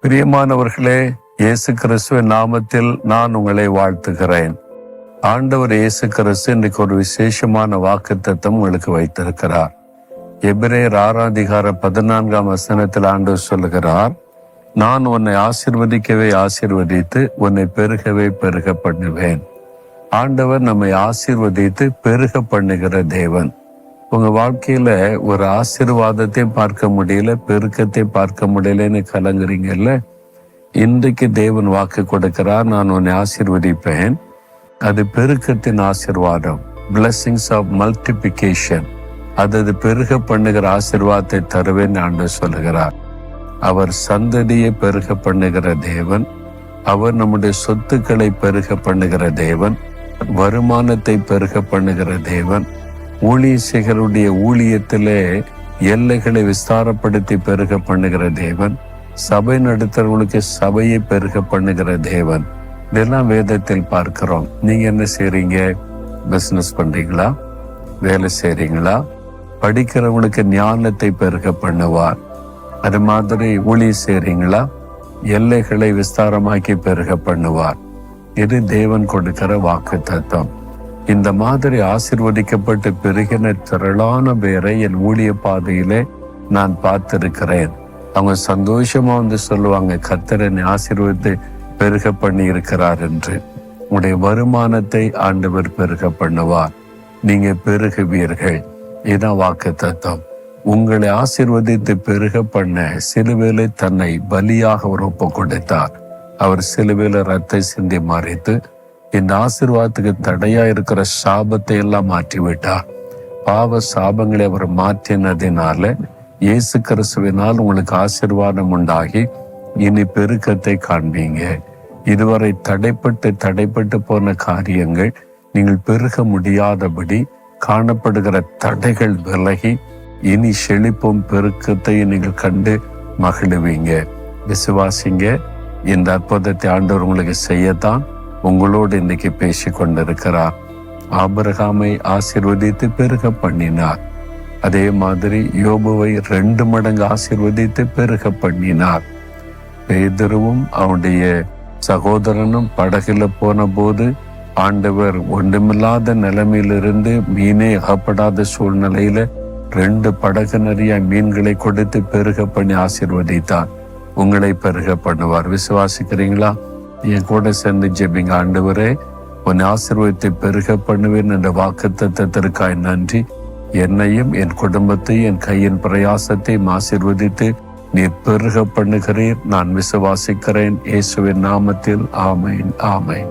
பிரியமானவர்களே, இயேசு கிறிஸ்துவின் நாமத்தில் நான் உங்களை வாழ்த்துகிறேன். ஆண்டவர் இயேசு கிறிஸ்து இன்றைக்கு ஒரு விசேஷமான வாக்குத்தத்தம் உங்களுக்கு வைத்திருக்கிறார். எபிரேயர் 6:14 ஆண்டவர் சொல்லுகிறார், நான் உன்னை ஆசீர்வதிக்கவே ஆசீர்வதித்து உன்னை பெருகவே பெருக பண்ணுவேன். ஆண்டவர் நம்மை ஆசீர்வதித்து பெருக பண்ணுகிற தேவன். உங்க வாழ்க்கையில ஒரு ஆசீர்வாதத்தை பார்க்க முடியல, பெருக்கத்தை பார்க்க முடியலன்னு கலங்குறீங்கல்ல, இன்றைக்கு தேவன் வாக்கு கொடுக்கிறார், நான் உன்னை ஆசீர்வதிப்பேன். அது பெருக்கத்தின் ஆசீர்வாதம், பிளெஸிங்ஸ் ஆஃப் மல்டிபிகேஷன். அது பெருக பண்ணுகிற ஆசீர்வாதத்தை தருவேன் ஆண்டு சொல்லுகிறார். அவர் சந்ததியை பெருக பண்ணுகிற தேவன். அவர் நம்முடைய சொத்துக்களை பெருக பண்ணுகிற தேவன். வருமானத்தை பெருக பண்ணுகிற தேவன். ஊழியர்களுடைய ஊழியத்திலே எல்லைகளை விஸ்தாரப்படுத்தி பெருக பண்ணுகிற தேவன். சபை நடத்துறவங்களுக்கு சபையை பெருக பண்ணுகிற தேவன். இதெல்லாம் வேதத்தில் பார்க்கிறோம். நீங்க என்ன செய்றீங்க? பிசினஸ் பண்றீங்களா? வேலை செய்றீங்களா? படிக்கிறவங்களுக்கு ஞானத்தை பெருக பண்ணுவார். அது மாதிரி ஊழியம் செய்றீங்களா? எல்லைகளை விஸ்தாரமாக்கி பெருக பண்ணுவார். இது தேவன் கொடுக்கிற வாக்கு தத்துவம். இந்த மாதிரி ஆசீர்வதிக்கப்பட்டு பெருகின திரளான பேரை என் ஊழிய பாதையிலே நான் பார்த்திருக்கிறேன். அவங்க சந்தோஷமா வந்து சொல்லுவாங்க, கர்த்தர் என்னை ஆசீர்வதித்து பெருக பண்ணி இருக்கிறார் என்று. உங்களுடைய வருமானத்தை ஆண்டவர் பெருக பண்ணுவார். நீங்க பெருகுவீர்கள். இதுதான் வாக்கு தத்துவம். உங்களை ஆசீர்வதித்து பெருக பண்ண சிலுவையிலே தன்னை பலியாக அவர் ஒப்பு கொடுத்தார். அவர் சிலுவையில ரத்தை சிந்தி மறைத்து இந்த ஆசீர்வாதத்துக்கு தடையா இருக்கிற சாபத்தை எல்லாம் மாற்றி விட்டார். பாவ சாபங்களை அவர் மாற்றினதினால இயேசு கிறிஸ்துவினால் உங்களுக்கு ஆசீர்வாதம் உண்டாகி இனி பெருக்கத்தை காண்பீங்க. இதுவரை தடைப்பட்டு போன காரியங்கள் நீங்கள் பெருக முடியாதபடி காணப்படுகிற தடைகள் விலகி இனி செழிப்பும் பெருக்கத்தையும் நீங்கள் கண்டு மகிழுவீங்க. விசுவாசிங்க. இந்த அற்புதத்தை ஆண்டவர் உங்களுக்கு செய்யத்தான் உங்களோடு இன்னைக்கு பேசி கொண்டிருக்கிறார். ஆபிரகாமை ஆசீர்வதித்து பெருக பண்ணினார். அதே மாதிரி யோபுவை 2 மடங்கு ஆசீர்வதித்து பெருக பண்ணினார். பேதுருவும் அவனுடைய சகோதரனும் படகுல போன போது ஆண்டவர் ஒன்றுமில்லாத நிலைமையிலிருந்து மீனே அகப்படாத சூழ்நிலையில 2 படகு நிறைய மீன்களை கொடுத்து பெருக பண்ணி ஆசீர்வதித்தார். உங்களை பெருக பண்ணுவார். விசுவாசிக்கிறீங்களா? என் கூட சேர்ந்து ஜெபிங்க. ஆண்டவரே, உன்னை ஆசீர்வதித்து பெருக பண்ணுவேன் என்ற வாக்குத்தத்தத்திற்காய் நன்றி. என்னையும் என் குடும்பத்தையும் என் கையின் பிரயாசத்தையும் ஆசீர்வதித்து நீர் பெருக பண்ணுகிறீர். நான் விசுவாசிக்கிறேன். இயேசுவின் நாமத்தில் ஆமென், ஆமென்.